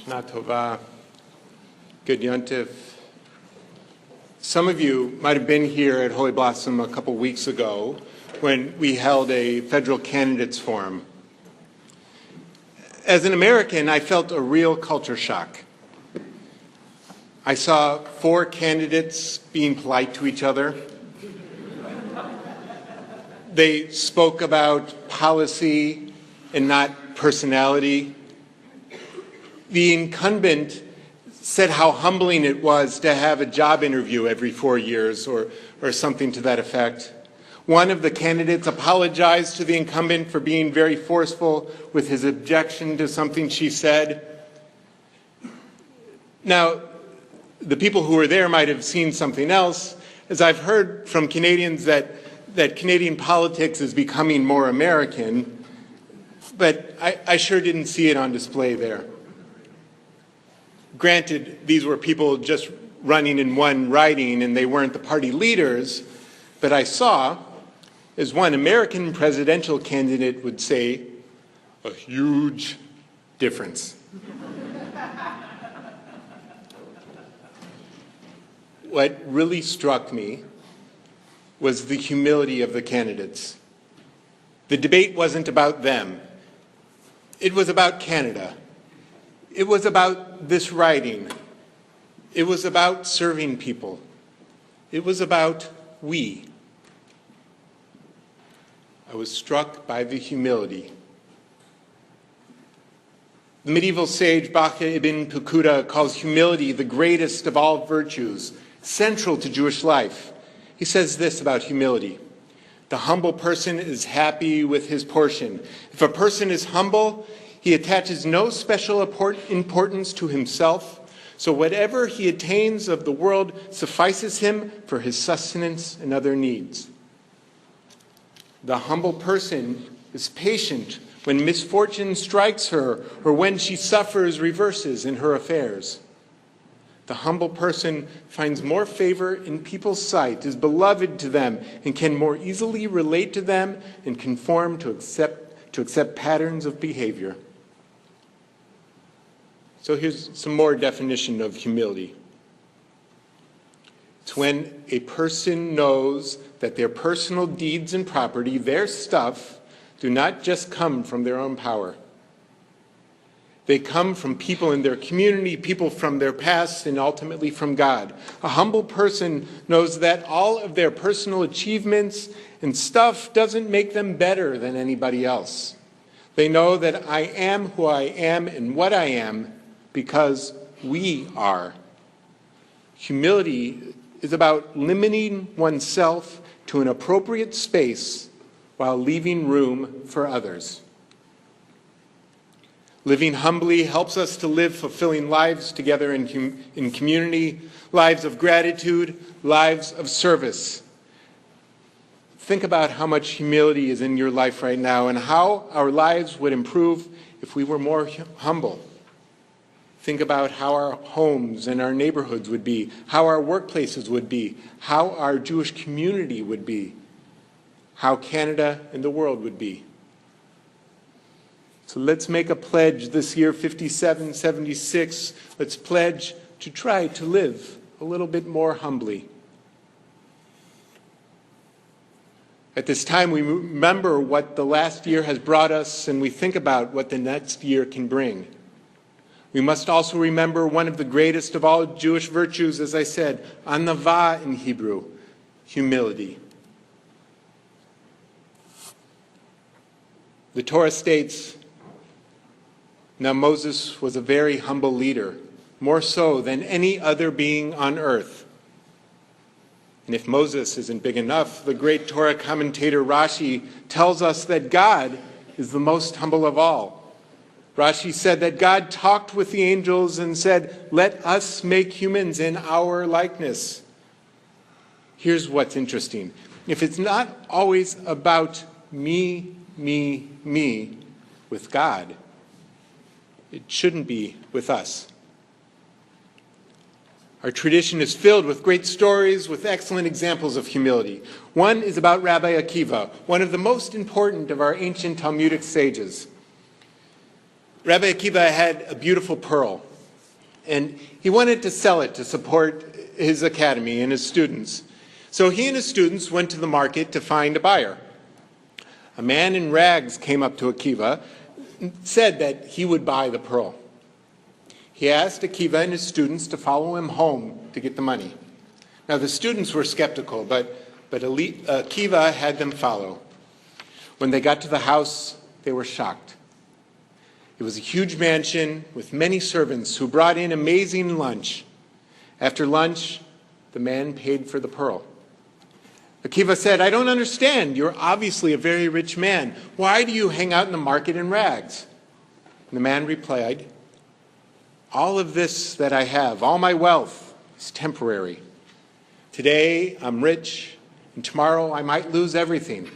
Shana Tova, Good Yontif. Some of you might have been here at Holy Blossom a couple weeks ago when we held a federal candidates forum. As an American, I felt a real culture shock. I saw 4 candidates being polite to each other. They spoke about policy and not personality. The incumbent said how humbling it was to have a job interview every 4 years or something to that effect. One of the candidates apologized to the incumbent for being very forceful with his objection to something she said. Now, the people who were there might have seen something else, as I've heard from Canadians that Canadian politics is becoming more American, but I sure didn't see it on display there. Granted, these were people just running in one riding and they weren't the party leaders, but I saw, as one American presidential candidate would say, a huge difference. What really struck me was the humility of the candidates. The debate wasn't about them. It was about Canada. It was about this riding. It was about serving people. It was about we. I was struck by the humility. The medieval sage Bacha ibn Pekuda calls humility the greatest of all virtues, central to Jewish life. He says this about humility: the humble person is happy with his portion. If a person is humble, he attaches no special importance to himself, so whatever he attains of the world suffices him for his sustenance and other needs. The humble person is patient when misfortune strikes her or when she suffers reverses in her affairs. The humble person finds more favor in people's sight, is beloved to them, and can more easily relate to them and conform to accept patterns of behavior. So here's some more definition of humility. It's when a person knows that their personal deeds and property, their stuff, do not just come from their own power. They come from people in their community, people from their past, and ultimately from God. A humble person knows that all of their personal achievements and stuff doesn't make them better than anybody else. They know that I am who I am and what I am because we are. Humility is about limiting oneself to an appropriate space while leaving room for others. Living humbly helps us to live fulfilling lives together in community, lives of gratitude, lives of service. Think about how much humility is in your life right now and how our lives would improve if we were more humble. Think about how our homes and our neighborhoods would be, how our workplaces would be, how our Jewish community would be, how Canada and the world would be. So let's make a pledge this year, 5776. Let's pledge to try to live a little bit more humbly. At this time, we remember what the last year has brought us, and we think about what the next year can bring. We must also remember one of the greatest of all Jewish virtues, as I said, anava in Hebrew, humility. The Torah states, now Moses was a very humble leader, more so than any other being on earth. And if Moses isn't big enough, the great Torah commentator Rashi tells us that God is the most humble of all. Rashi said that God talked with the angels and said, let us make humans in our likeness. Here's what's interesting. If it's not always about me with God, it shouldn't be with us. Our tradition is filled with great stories, with excellent examples of humility. One is about Rabbi Akiva, one of the most important of our ancient Talmudic sages. Rabbi Akiva had a beautiful pearl. And he wanted to sell it to support his academy and his students. So he and his students went to the market to find a buyer. A man in rags came up to Akiva and said that he would buy the pearl. He asked Akiva and his students to follow him home to get the money. Now the students were skeptical, but Akiva had them follow. When they got to the house, they were shocked. It was a huge mansion with many servants who brought in amazing lunch. After lunch, the man paid for the pearl. Akiva said, "I don't understand. You're obviously a very rich man. Why do you hang out in the market in rags?" And the man replied, "All of this that I have, all my wealth, is temporary. Today I'm rich, and tomorrow I might lose everything.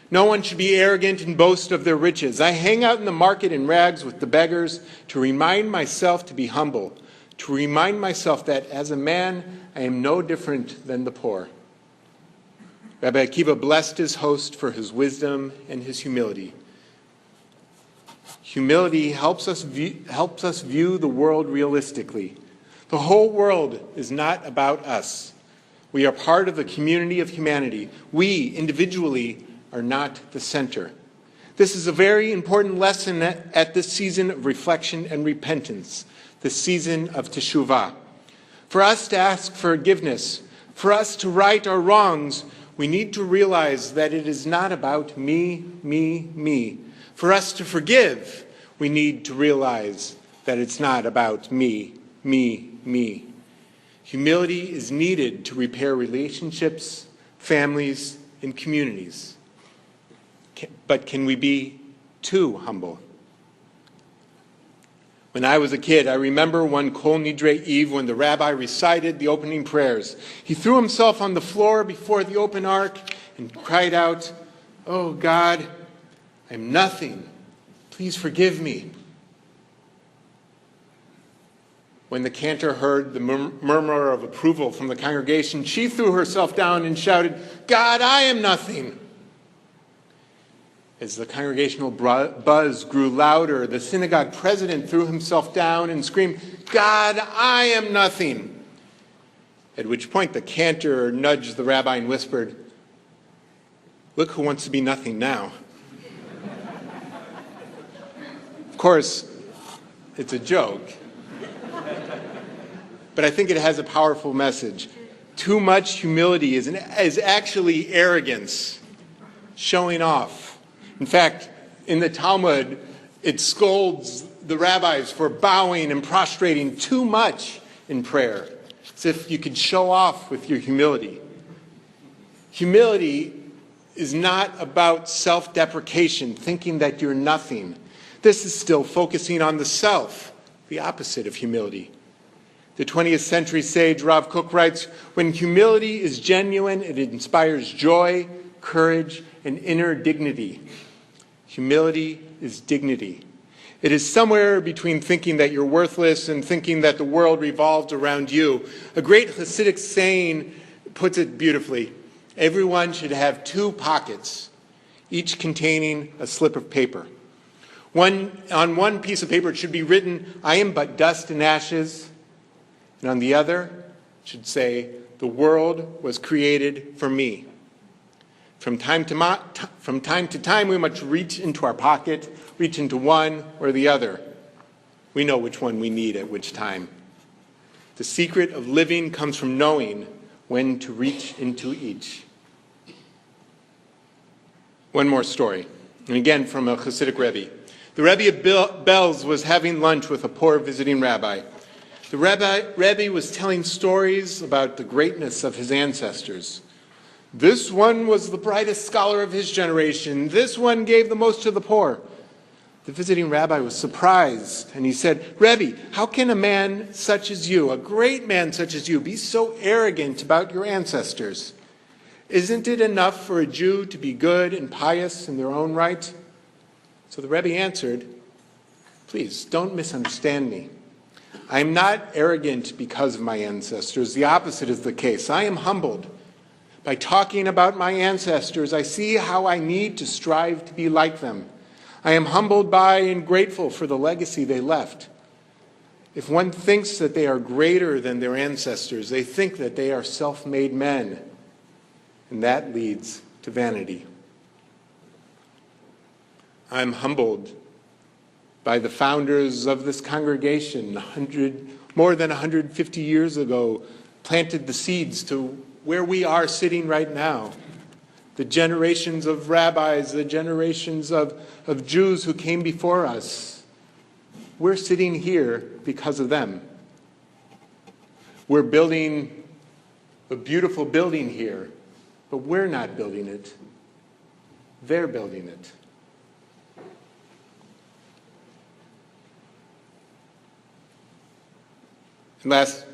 No one should be arrogant and boast of their riches. I hang out in the market in rags with the beggars to remind myself to be humble, to remind myself that as a man I am no different than the poor." Rabbi Akiva blessed his host for his wisdom and his humility. Humility helps us view the world realistically. The whole world is not about us. We are part of the community of humanity. We, individually, are not the center. This is a very important lesson at this season of reflection and repentance, the season of teshuvah. For us to ask forgiveness, for us to right our wrongs, we need to realize that it is not about me, me, me. For us to forgive, we need to realize that it's not about me, me, me. Humility is needed to repair relationships, families, and communities. But can we be too humble? When I was a kid, I remember one Kol Nidre Eve when the rabbi recited the opening prayers. He threw himself on the floor before the open ark and cried out, "Oh God, I'm nothing. Please forgive me." When the cantor heard the murmur of approval from the congregation, she threw herself down and shouted, "God, I am nothing." As the congregational buzz grew louder, the synagogue president threw himself down and screamed, "God, I am nothing." At which point the cantor nudged the rabbi and whispered, "Look who wants to be nothing now." Of course, it's a joke, but I think it has a powerful message. Too much humility is actually arrogance, showing off. In fact, in the Talmud, it scolds the rabbis for bowing and prostrating too much in prayer, as if you could show off with your humility. Humility is not about self-deprecation, thinking that you're nothing. This is still focusing on the self, the opposite of humility. The 20th century sage Rav Kook writes, "When humility is genuine, it inspires joy, courage, and inner dignity." Humility is dignity. It is somewhere between thinking that you're worthless and thinking that the world revolves around you. A great Hasidic saying puts it beautifully. Everyone should have two pockets, each containing a slip of paper. On one piece of paper it should be written, "I am but dust and ashes," and on the other it should say, "The world was created for me." From time to time, we must reach into our pocket, reach into one or the other. We know which one we need at which time. The secret of living comes from knowing when to reach into each. One more story, and again from a Hasidic Rebbe. The Rebbe of Belz was having lunch with a poor visiting rabbi. The Rebbe was telling stories about the greatness of his ancestors. This one was the brightest scholar of his generation. This one gave the most to the poor. The visiting rabbi was surprised, and he said, "Rebbe, how can a man such as you, a great man such as you, be so arrogant about your ancestors? Isn't it enough for a Jew to be good and pious in their own right?" So the Rebbe answered, "Please, don't misunderstand me. I am not arrogant because of my ancestors. The opposite is the case. I am humbled. By talking about my ancestors, I see how I need to strive to be like them. I am humbled by and grateful for the legacy they left. If one thinks that they are greater than their ancestors, they think that they are self-made men, and that leads to vanity. I'm humbled by the founders of this congregation, more than 150 years ago, planted the seeds to where we are sitting right now. The generations of rabbis, the generations of Jews who came before us. We're sitting here because of them. We're building a beautiful building here, but we're not building it. They're building it. And last,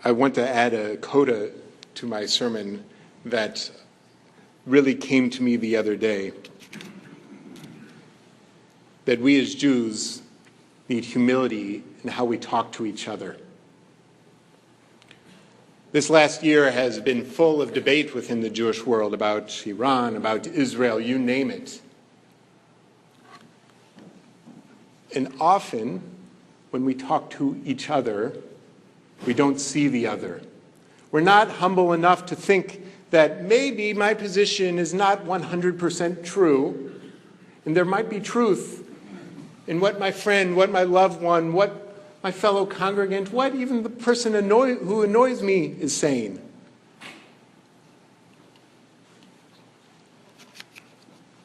I want to add a coda to my sermon that really came to me the other day. That we as Jews need humility in how we talk to each other. This last year has been full of debate within the Jewish world about Iran, about Israel, you name it. And often, when we talk to each other, we don't see the other. We're not humble enough to think that maybe my position is not 100% true, and there might be truth in what my friend, what my loved one, what my fellow congregant, what even the person who annoys me is saying.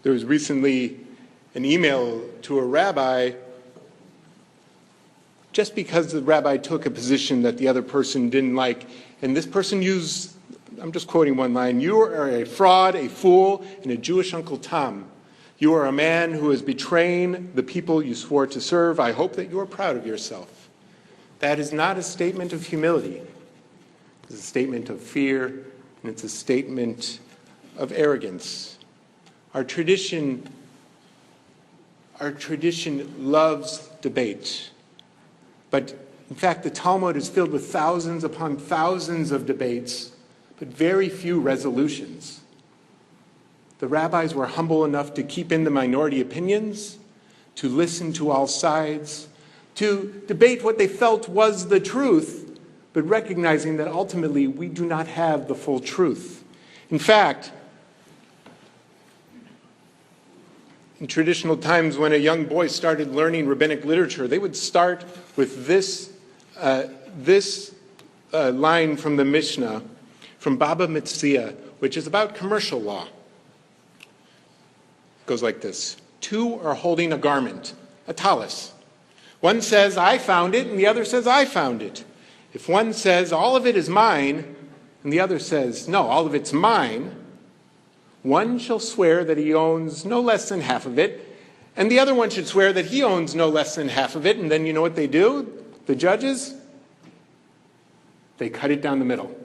There was recently an email to a rabbi just because the rabbi took a position that the other person didn't like, and this person used, I'm just quoting one line, "You are a fraud, a fool, and a Jewish Uncle Tom. You are a man who is betraying the people you swore to serve. I hope that you are proud of yourself." That is not a statement of humility. It's a statement of fear, and it's a statement of arrogance. Our tradition loves debate. But in fact, the Talmud is filled with thousands upon thousands of debates, but very few resolutions. The rabbis were humble enough to keep in the minority opinions, to listen to all sides, to debate what they felt was the truth, but recognizing that ultimately we do not have the full truth. In fact, in traditional times when a young boy started learning rabbinic literature, they would start with this line from the Mishnah, from Baba Metzia, which is about commercial law. It goes like this. Two are holding a garment, a tallis. One says, "I found it," and the other says, "I found it." If one says, "All of it is mine," and the other says, "No, all of it's mine," one shall swear that he owns no less than half of it, and the other one should swear that he owns no less than half of it, and then you know what they do? The judges? They cut it down the middle.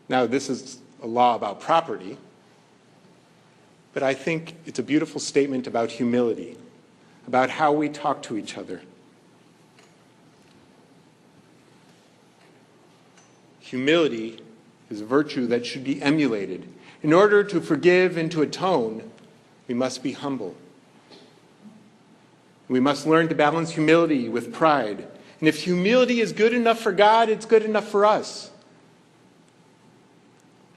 Now, this is a law about property, but I think it's a beautiful statement about humility, about how we talk to each other. Humility is a virtue that should be emulated. In order to forgive and to atone, we must be humble. We must learn to balance humility with pride. And if humility is good enough for God, it's good enough for us.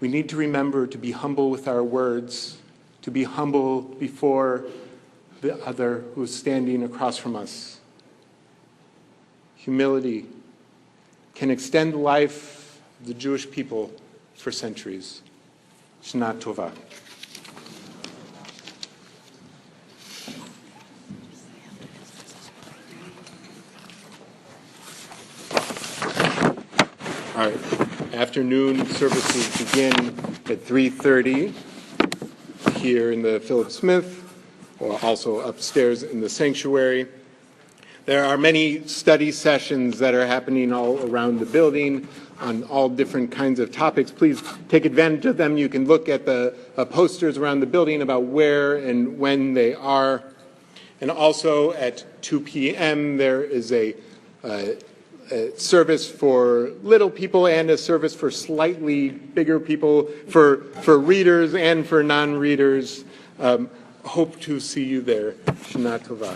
We need to remember to be humble with our words, to be humble before the other who is standing across from us. Humility can extend the life of the Jewish people for centuries. Shana Tova. All right. Afternoon services begin at 3:30 here in the Philip Smith, or also upstairs in the sanctuary. There are many study sessions that are happening all around the building on all different kinds of topics. Please take advantage of them. You can look at the posters around the building about where and when they are. And also at 2 p.m. there is a service for little people and a service for slightly bigger people, for readers and for non-readers. Hope to see you there. Shana Tova.